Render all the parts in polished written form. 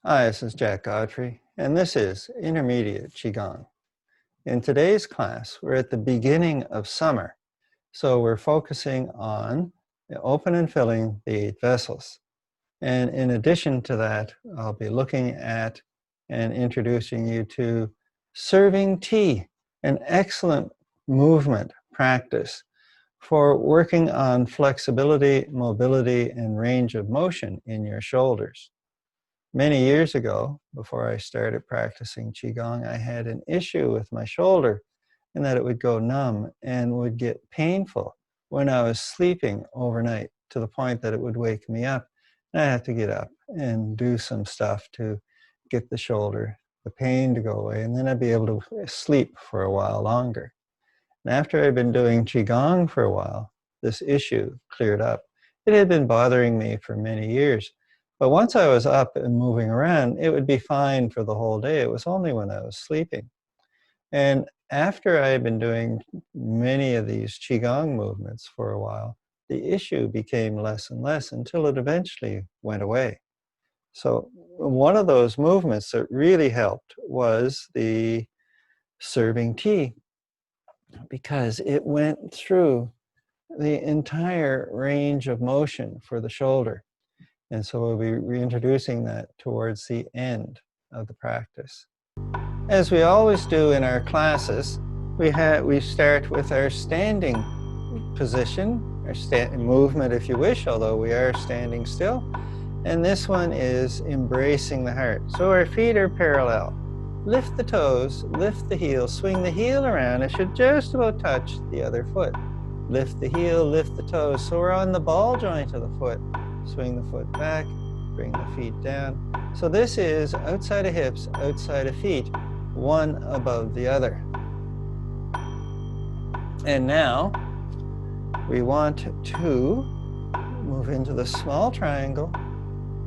Hi, this is Jack Godfrey, and this is Intermediate Qigong. In today's class, we're at the beginning of summer, so we're focusing on open and filling the 8 vessels. And in addition to that, I'll be looking at and introducing you to serving tea, an excellent movement practice for working on flexibility, mobility, and range of motion in your shoulders. Many years ago, before I started practicing Qigong, I had an issue with my shoulder and that it would go numb and would get painful when I was sleeping overnight to the point that it would wake me up. And I had to get up and do some stuff to get the pain to go away, and then I'd be able to sleep for a while longer. And after I'd been doing Qigong for a while, this issue cleared up. It had been bothering me for many years. But once I was up and moving around, it would be fine for the whole day. It was only when I was sleeping. And after I had been doing many of these Qigong movements for a while, the issue became less and less until it eventually went away. So one of those movements that really helped was the serving tea, because it went through the entire range of motion for the shoulder. And so we'll be reintroducing that towards the end of the practice. As we always do in our classes, we start with our standing position, our movement if you wish, although we are standing still. And this one is embracing the heart. So our feet are parallel. Lift the toes, lift the heel, swing the heel around. It should just about touch the other foot. Lift the heel, lift the toes. So we're on the ball joint of the foot. Swing the foot back, bring the feet down. So this is outside of hips, outside of feet, one above the other. And now we want to move into the small triangle,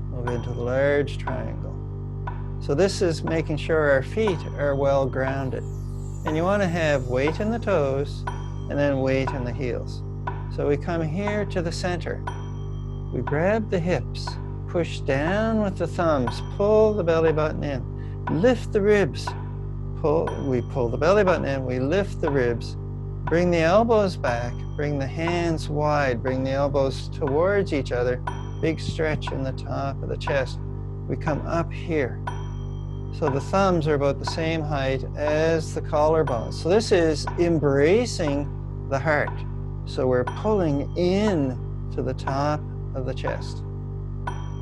move into the large triangle. So this is making sure our feet are well grounded. And you want to have weight in the toes and then weight in the heels. So we come here to the center. We grab the hips, push down with the thumbs, pull the belly button in, lift the ribs, we pull the belly button in, we lift the ribs, bring the elbows back, bring the hands wide, bring the elbows towards each other, big stretch in the top of the chest. We come up here. So the thumbs are about the same height as the collarbones. So this is embracing the heart. So we're pulling in to the top of the chest.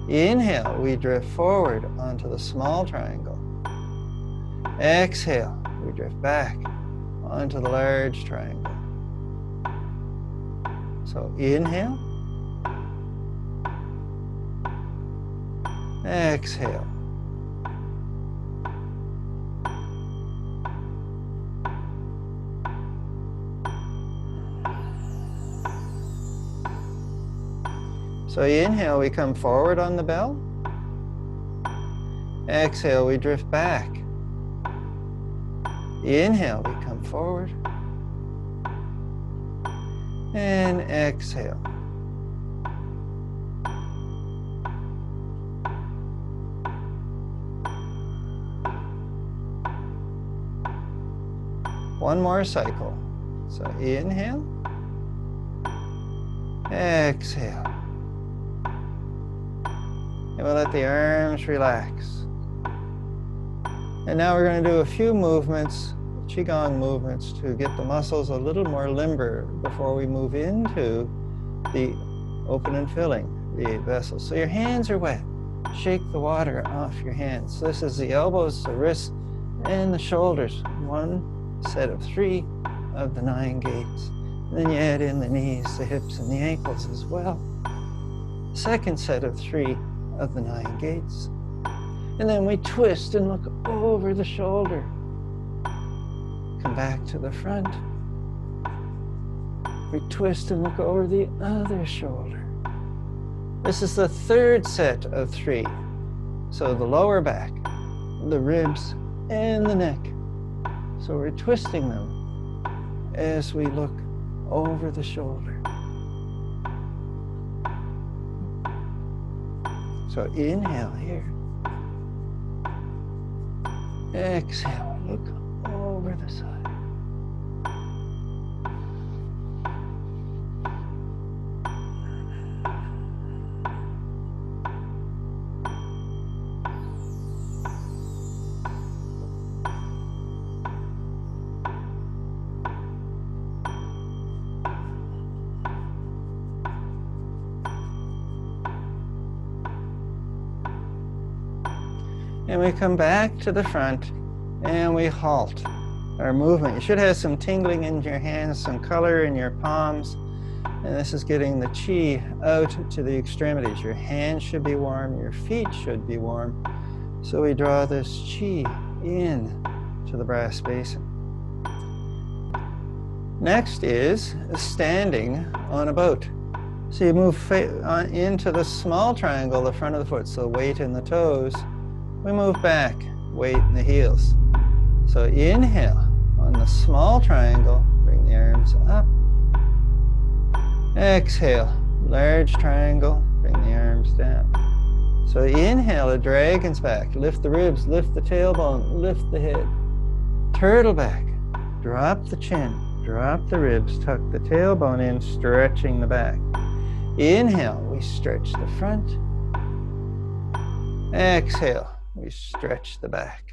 Inhale, we drift forward onto the small triangle. Exhale, we drift back onto the large triangle. So inhale, exhale. So inhale, we come forward on the bell. Exhale, we drift back. Inhale, we come forward. And exhale. One more cycle. So inhale. Exhale. And we'll let the arms relax. And now we're going to do a few movements, Qigong movements, to get the muscles a little more limber before we move into the open and filling the 8 vessels. So your hands are wet. Shake the water off your hands. So this is the elbows, the wrists, and the shoulders. 1 set of 3 of the 9 gates. And then you add in the knees, the hips, and the ankles as well. Second set of 3 of the 9 gates. And then we twist and look over the shoulder. Come back to the front. We twist and look over the other shoulder. This is the 3rd set of 3. So the lower back, the ribs, and the neck. So we're twisting them as we look over the shoulder. So inhale here. Exhale, look over the side. And we come back to the front and we halt our movement. You should have some tingling in your hands, some color in your palms. And this is getting the chi out to the extremities. Your hands should be warm, your feet should be warm. So we draw this chi in to the brass basin. Next is standing on a boat. So you move into the small triangle, the front of the foot, so weight in the toes. We move back, weight in the heels. So inhale on the small triangle, bring the arms up. Exhale, large triangle, bring the arms down. So inhale, a dragon's back. Lift the ribs, lift the tailbone, lift the head. Turtle back, drop the chin, drop the ribs, tuck the tailbone in, stretching the back. Inhale, we stretch the front. Exhale, we stretch the back.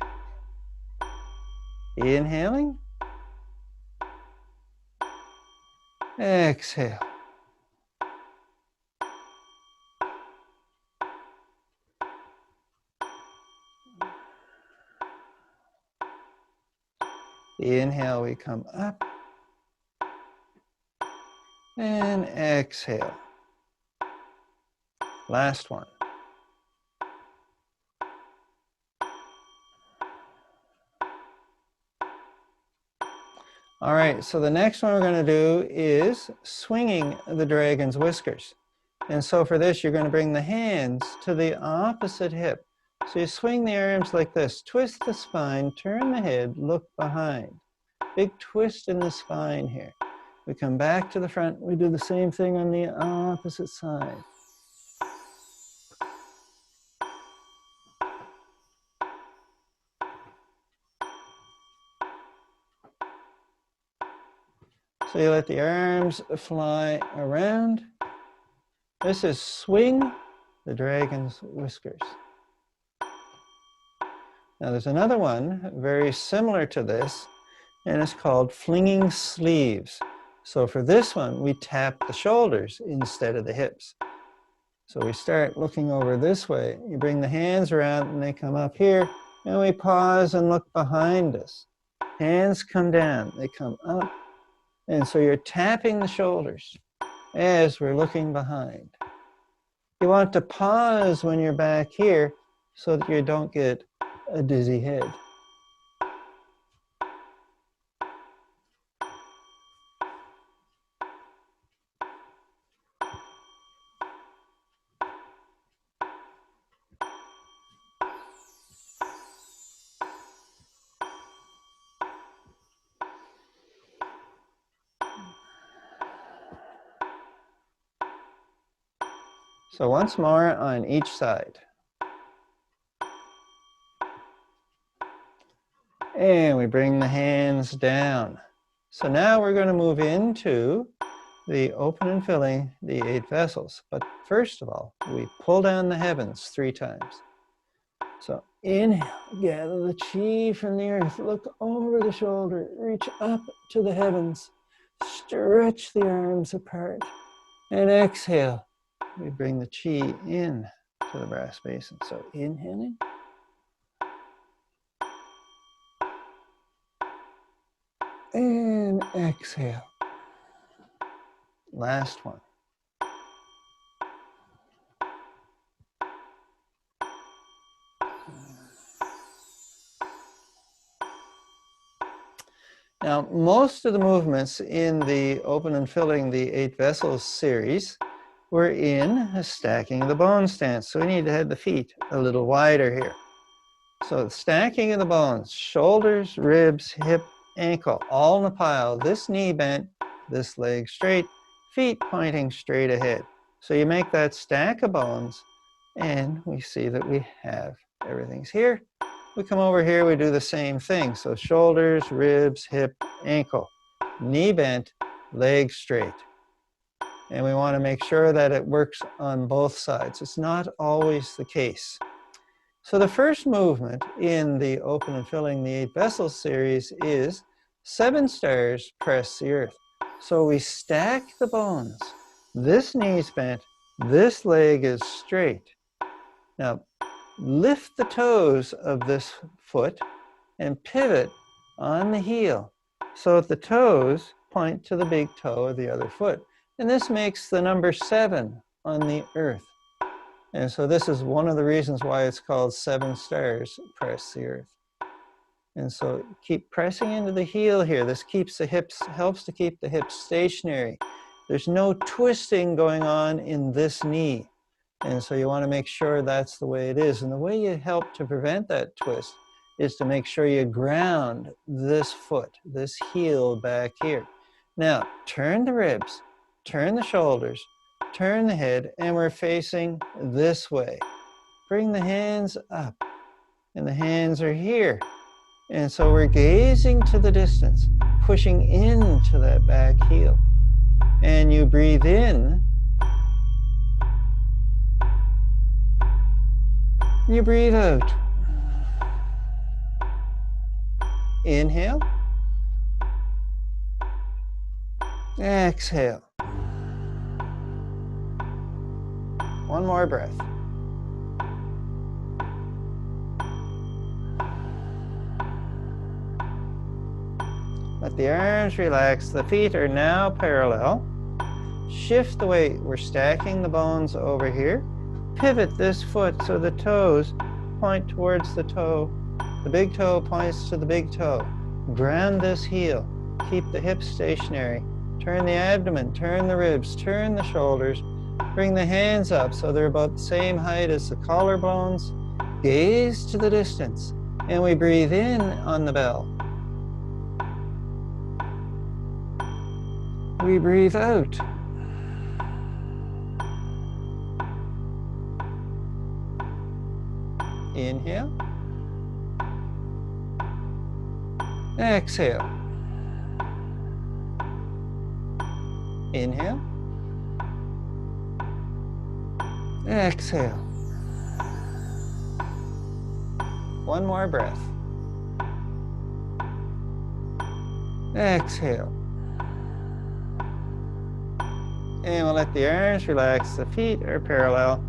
Inhaling. Exhale. Inhale, we come up. And exhale. Last one. All right, so the next one we're going to do is swinging the dragon's whiskers. And so for this, you're going to bring the hands to the opposite hip. So you swing the arms like this, twist the spine, turn the head, look behind. Big twist in the spine here. We come back to the front, we do the same thing on the opposite side. So you let the arms fly around. This is swing the dragon's whiskers. Now there's another one very similar to this, and it's called flinging sleeves. So for this one, we tap the shoulders instead of the hips. So we start looking over this way. You bring the hands around and they come up here, and we pause and look behind us. Hands come down, they come up. And so you're tapping the shoulders as we're looking behind. You want to pause when you're back here so that you don't get a dizzy head. So once more on each side. And we bring the hands down. So now we're going to move into the open and filling the 8 vessels. But first of all, we pull down the heavens 3 times. So inhale, gather the chi from the earth, look over the shoulder, reach up to the heavens, stretch the arms apart, and exhale. We bring the chi in to the brass basin. So inhaling. And exhale. Last one. Now, most of the movements in the Open and Filling the 8 Vessels series were in stacking the bone stance. So we need to have the feet a little wider here. So the stacking of the bones, shoulders, ribs, hip, ankle, all in a pile. This knee bent, this leg straight, feet pointing straight ahead. So you make that stack of bones, and we see that we have everything's here. We come over here, we do the same thing. So shoulders, ribs, hip, ankle, knee bent, leg straight. And we want to make sure that it works on both sides. It's not always the case. So the first movement in the Open and Filling the 8 Vessels series is 7 stars, press the earth. So we stack the bones. This knee's bent, this leg is straight. Now, lift the toes of this foot and pivot on the heel so that the toes point to the big toe of the other foot. And this makes the number 7 on the earth. And so this is one of the reasons why it's called 7 stars, press the earth. And so keep pressing into the heel here. This keeps the hips, helps to keep the hips stationary. There's no twisting going on in this knee. And so you want to make sure that's the way it is. And the way you help to prevent that twist is to make sure you ground this foot, this heel back here. Now, turn the ribs, turn the shoulders, turn the head, and we're facing this way. Bring the hands up, and the hands are here. And so we're gazing to the distance, pushing into that back heel. And you breathe in. You breathe out. Inhale. Exhale. One more breath. Let the arms relax. The feet are now parallel. Shift the weight. We're stacking the bones over here. Pivot this foot so the toes point towards the toe. The big toe points to the big toe. Ground this heel. Keep the hips stationary. Turn the abdomen, turn the ribs, turn the shoulders. Bring the hands up so they're about the same height as the collarbones. Gaze to the distance. And we breathe in on the bell. We breathe out. Inhale. Exhale. Inhale. Exhale. One more breath. Exhale. And we'll let the arms relax. The feet are parallel.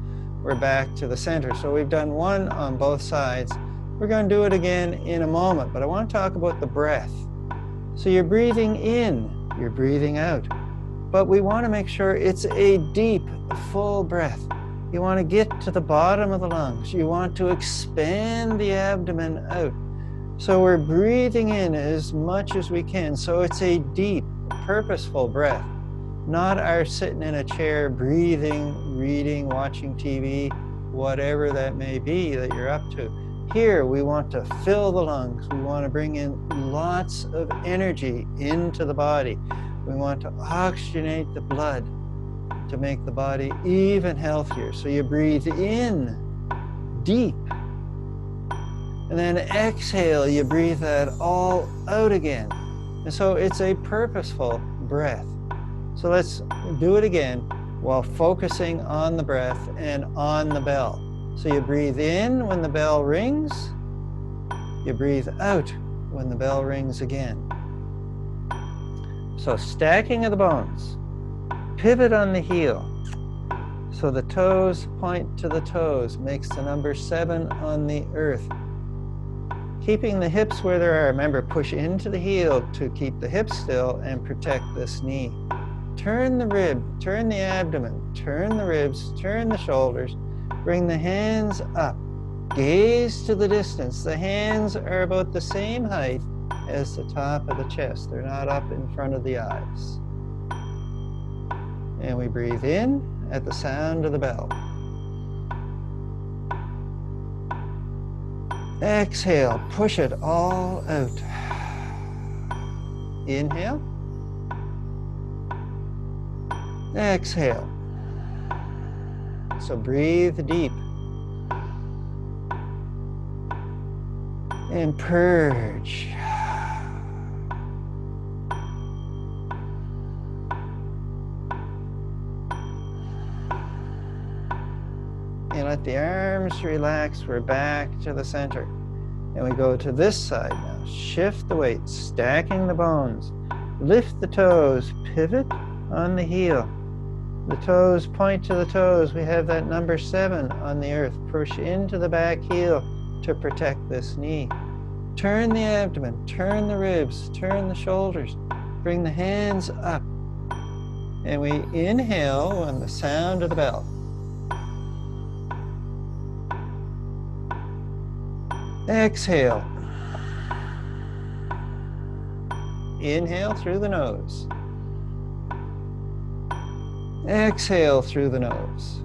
We're back to the center. So we've done one on both sides. We're going to do it again in a moment, but I want to talk about the breath. So you're breathing in, you're breathing out. But we want to make sure it's a deep, full breath. You want to get to the bottom of the lungs. You want to expand the abdomen out. So we're breathing in as much as we can. So it's a deep, purposeful breath. Not our sitting in a chair, breathing, reading, watching TV, whatever that may be that you're up to. Here, we want to fill the lungs. We want to bring in lots of energy into the body. We want to oxygenate the blood to make the body even healthier. So you breathe in deep. And then exhale, you breathe that all out again. And so it's a purposeful breath. So let's do it again while focusing on the breath and on the bell. So you breathe in when the bell rings. You breathe out when the bell rings again. So stacking of the bones. Pivot on the heel. So the toes point to the toes. Makes the number 7 on the earth. Keeping the hips where they are. Remember, push into the heel to keep the hips still and protect this knee. Turn the rib, turn the abdomen, turn the ribs, turn the shoulders. Bring the hands up. Gaze to the distance. The hands are about the same height as the top of the chest. They're not up in front of the eyes. And we breathe in at the sound of the bell. Exhale, push it all out. Inhale. Exhale. So breathe deep. and purge. And let the arms relax. We're back to the center. And we go to this side now. Shift the weight, stacking the bones. Lift the toes, pivot on the heel. The toes point to the toes. We have that number 7 on the earth. Push into the back heel to protect this knee. Turn the abdomen, turn the ribs, turn the shoulders. Bring the hands up. And we inhale on the sound of the bell. Exhale. Inhale through the nose. Exhale through the nose.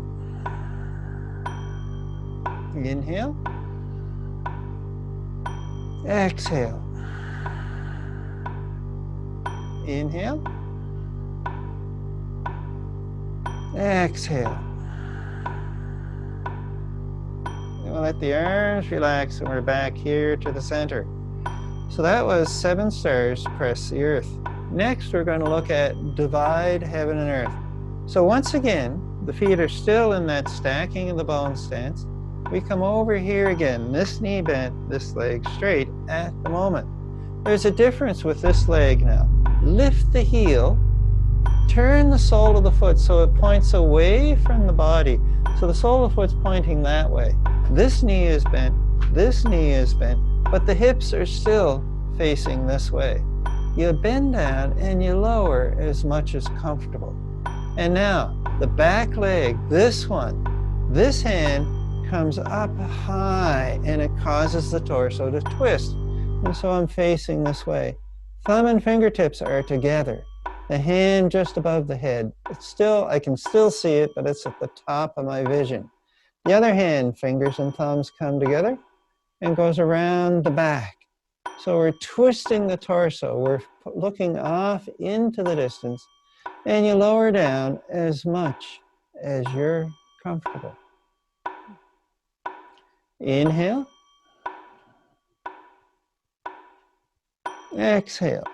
Inhale. Exhale. Inhale. Exhale. And we'll let the arms relax and we're back here to the center. So that was 7 stars, press the earth. Next, we're going to look at divide heaven and earth. So once again, the feet are still in that stacking of the bone stance. We come over here again, this knee bent, this leg straight at the moment. There's a difference with this leg now. Lift the heel, turn the sole of the foot so it points away from the body. So the sole of the foot's pointing that way. This knee is bent, but the hips are still facing this way. You bend down and you lower as much as comfortable. And now, the back leg, this one, this hand comes up high and it causes the torso to twist. And so I'm facing this way. Thumb and fingertips are together. The hand just above the head. It's still, I can still see it, but it's at the top of my vision. The other hand, fingers and thumbs come together and goes around the back. So we're twisting the torso. We're looking off into the distance. And you lower down as much as you're comfortable. Inhale. Exhale.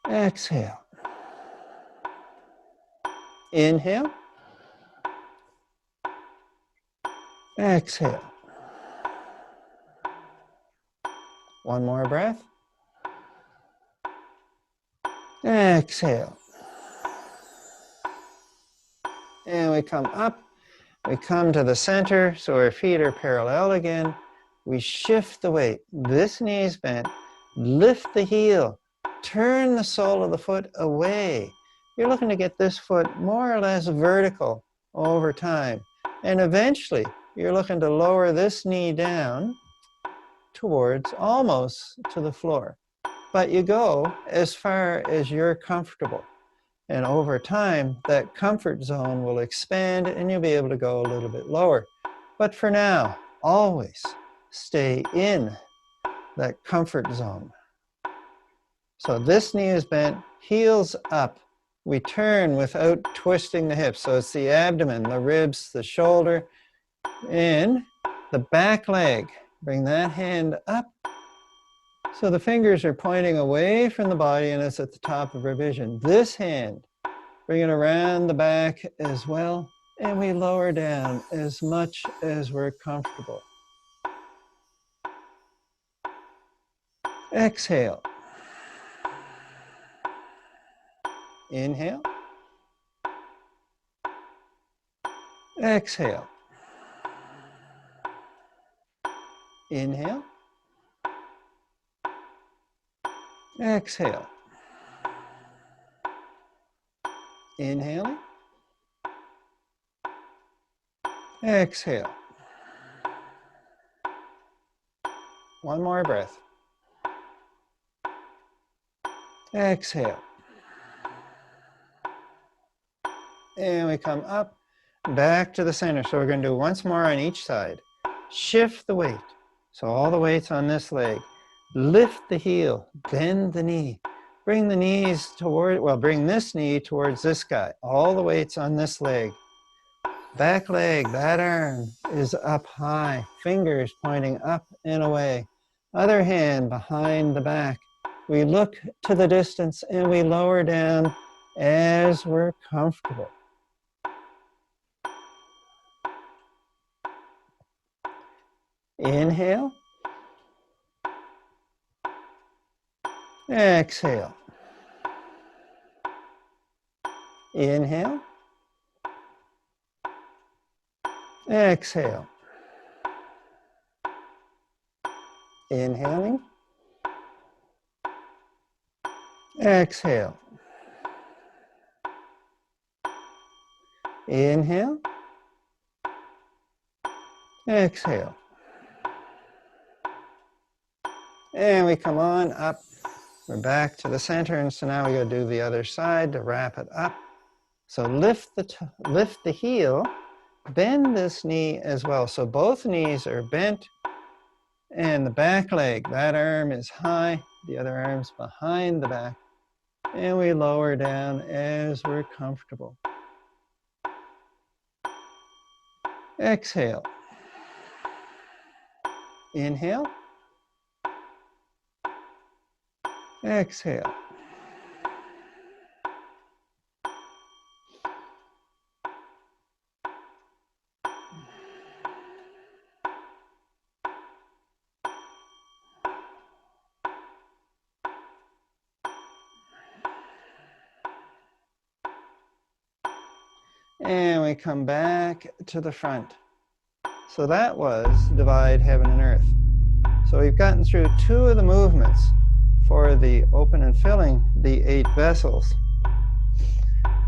Exhale. Inhale. Exhale. One more breath. Exhale. And we come up. We come to the center, so our feet are parallel again. We shift the weight. This knee is bent. Lift the heel. Turn the sole of the foot away. You're looking to get this foot more or less vertical over time. And eventually, you're looking to lower this knee down towards almost to the floor. But you go as far as you're comfortable. And over time, that comfort zone will expand and you'll be able to go a little bit lower. But for now, always stay in that comfort zone. So this knee is bent, heels up. We turn without twisting the hips. So it's the abdomen, the ribs, the shoulder, and the back leg. Bring that hand up. So the fingers are pointing away from the body and it's at the top of our vision. This hand, bring it around the back as well. And we lower down as much as we're comfortable. Exhale. Inhale. Exhale. Inhale. Exhale. Inhaling. Exhale. One more breath. Exhale. And we come up, back to the center. So we're going to do once more on each side. Shift the weight. So all the weight's on this leg. Lift the heel, bend the knee. Bring the knees toward, well, bring this knee towards this guy. All the weight's on this leg. Back leg, that arm is up high. Fingers pointing up and away. Other hand behind the back. We look to the distance and we lower down as we're comfortable. Inhale. Exhale. Inhale. Exhale. Inhaling. Exhale. Inhale. Exhale. And we come on up. We're back to the center, and so now we go do the other side to wrap it up. So lift the heel, bend this knee as well. So both knees are bent, and the back leg, that arm is high, the other arm's behind the back, and we lower down as we're comfortable. Exhale. Inhale. Exhale. And we come back to the front. So that was divide heaven and earth. So we've gotten through 2 of the movements for the open and filling the 8 vessels.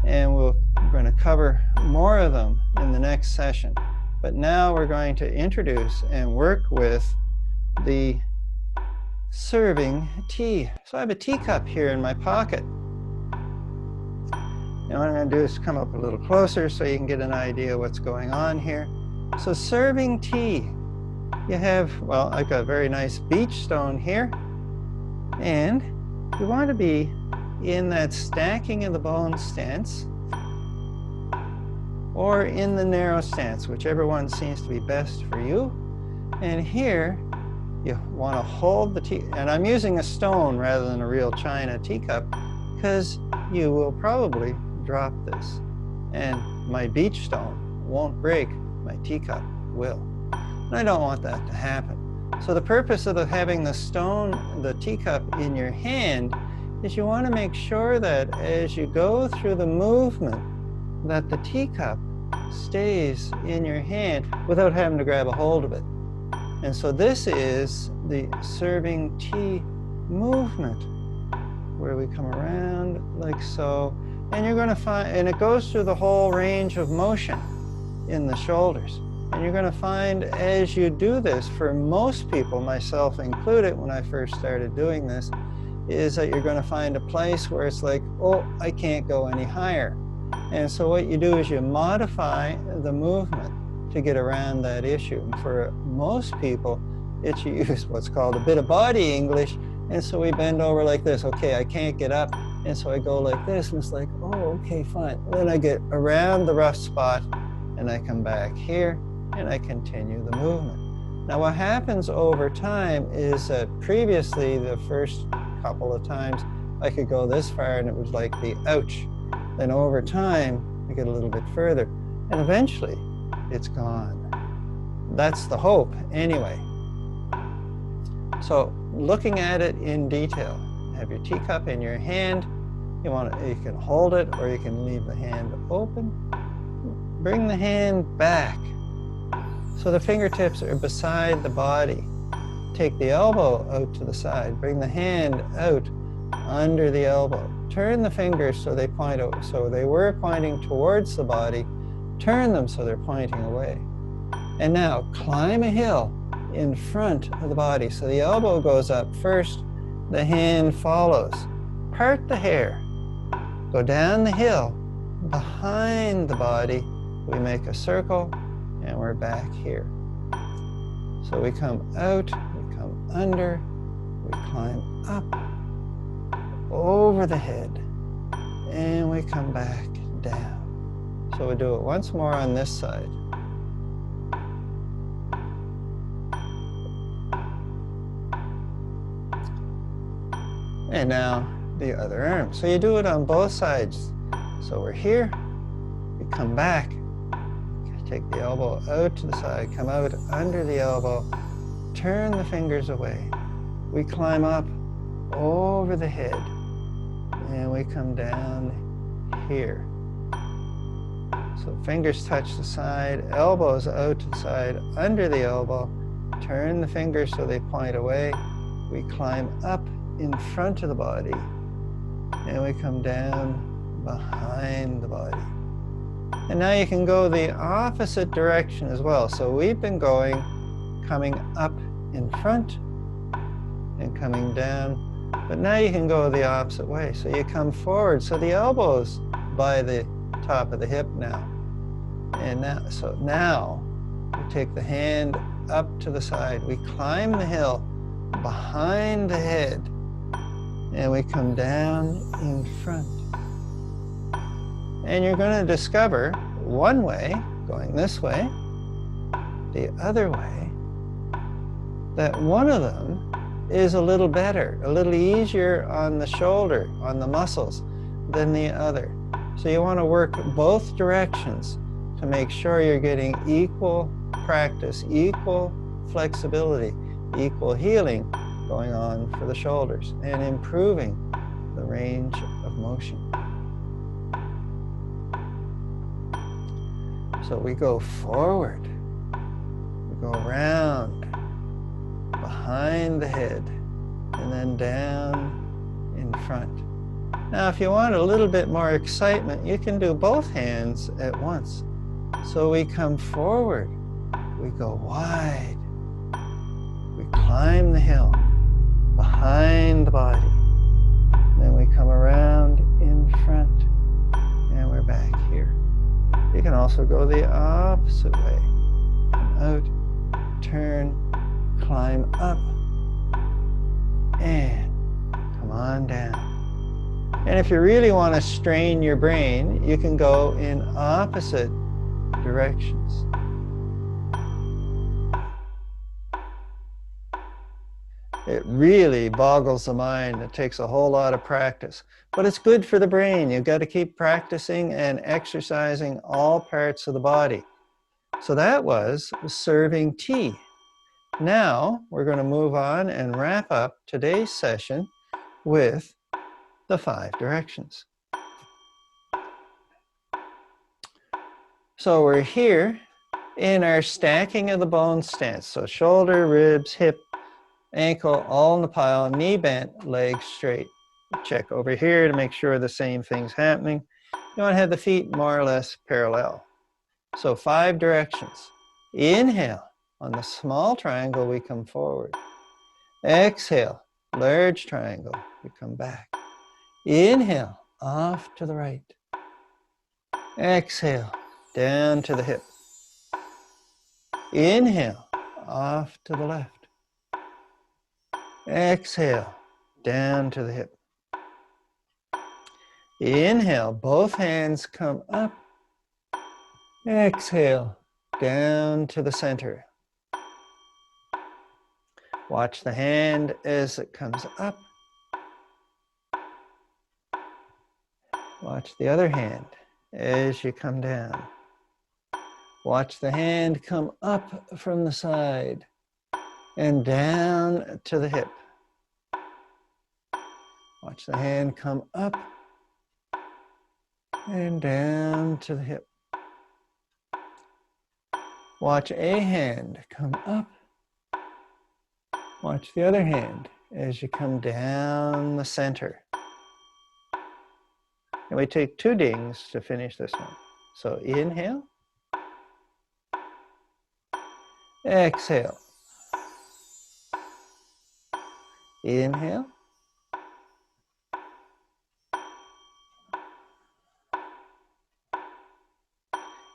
And we're going to cover more of them in the next session. But now we're going to introduce and work with the serving tea. So I have a teacup here in my pocket. And what I'm going to do is come up a little closer so you can get an idea of what's going on here. So serving tea, you have, well, I've got a very nice beach stone here. And you want to be in that stacking of the bones stance or in the narrow stance, whichever one seems to be best for you. And here, you want to hold the tea, and I'm using a stone rather than a real china teacup because you will probably drop this, and my beach stone won't break, my teacup will. And I don't want that to happen. So the purpose of having the stone, the teacup in your hand, is you want to make sure that as you go through the movement, that the teacup stays in your hand without having to grab a hold of it. And so this is the serving tea movement, where we come around like so. And you're going to find, and it goes through the whole range of motion in the shoulders. And you're going to find as you do this, for most people, myself included, when I first started doing this, is that you're going to find a place where it's like, oh, I can't go any higher. And so what you do is you modify the movement to get around that issue. And for most people, it's you use what's called a bit of body English. And so we bend over like this. Okay, I can't get up. And so I go like this, and it's like, oh, okay, fine. Then I get around the rough spot, and I come back here, and I continue the movement. Now, what happens over time is that previously, the first couple of times, I could go this far, and it was like the ouch. Then over time, I get a little bit further, and eventually, it's gone. That's the hope, anyway. So, looking at it in detail, have your teacup in your hand. You can hold it, or you can leave the hand open. Bring the hand back so the fingertips are beside the body. Take the elbow out to the side. Bring the hand out under the elbow. Turn the fingers so they point out. So they were pointing towards the body. Turn them so they're pointing away. And now climb a hill in front of the body. So the elbow goes up first, the hand follows. Part the hair. Go down the hill. Behind the body, we make a circle, and we're back here. So we come out, we come under, we climb up, over the head, and we come back down. So we do it once more on this side. And now the other arm. So you do it on both sides. So we're here, we come back, take the elbow out to the side, come out under the elbow, turn the fingers away. We climb up over the head, and we come down here. So fingers touch the side, elbows out to the side, under the elbow, turn the fingers so they point away. We climb up in front of the body, and we come down behind the body. And now you can go the opposite direction as well. So we've been coming up in front and coming down, but now you can go the opposite way. So you come forward, so the elbow's by the top of the hip now. And now we take the hand up to the side. We climb the hill behind the head, and we come down in front. And you're going to discover one way, going this way, the other way, that one of them is a little better, a little easier on the shoulder, on the muscles, than the other. So you want to work both directions to make sure you're getting equal practice, equal flexibility, equal healing going on for the shoulders, and improving the range of motion. So we go forward, we go around, behind the head, and then down in front. Now, if you want a little bit more excitement, you can do both hands at once. So we come forward, we go wide, we climb the hill, behind the body, then we come around in front, and we're back here. You can also go the opposite way. Come out, turn, climb up, and come on down. And if you really want to strain your brain, you can go in opposite directions. It really boggles the mind. It takes a whole lot of practice. But it's good for the brain. You've got to keep practicing and exercising all parts of the body. So that was serving tea. Now we're going to move on and wrap up today's session with the 5 directions. So we're here in our stacking of the bones stance. So shoulder, ribs, hip, ankle, all in the pile, knee bent, legs straight. Check over here to make sure the same thing's happening. You want to have the feet more or less parallel. So 5 directions. Inhale. On the small triangle, we come forward. Exhale. Large triangle. We come back. Inhale. Off to the right. Exhale. Down to the hip. Inhale. Off to the left. Exhale. Down to the hip. Inhale, both hands come up. Exhale, down to the center. Watch the hand as it comes up. Watch the other hand as you come down. Watch the hand come up from the side and down to the hip. Watch the hand come up and down to the hip. Watch a hand come up. Watch the other hand as you come down the center. And we take 2 dings to finish this one. So inhale. Exhale. Inhale.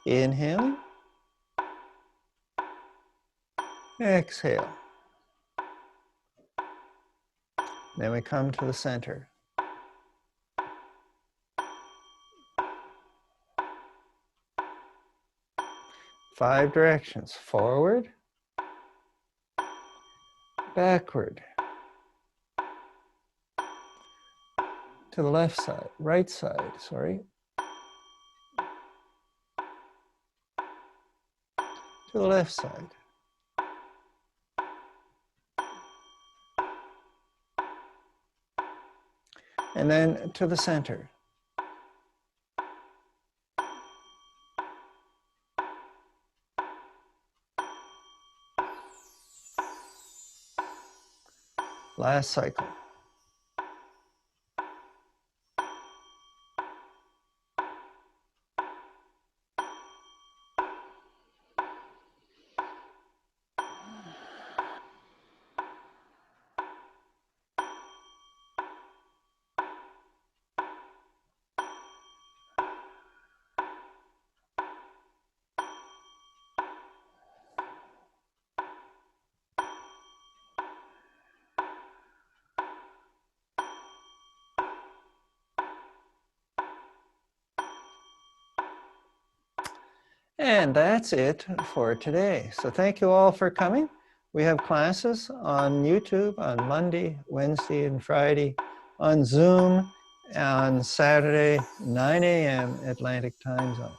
Inhaling. Exhale. Then we come to the center. 5 directions: forward, backward, to the left side, right side, sorry, to the left side. And then to the center. Last cycle. And that's it for today. So thank you all for coming. We have classes on YouTube on Monday, Wednesday, and Friday, on Zoom on Saturday, 9 a.m. Atlantic time zone.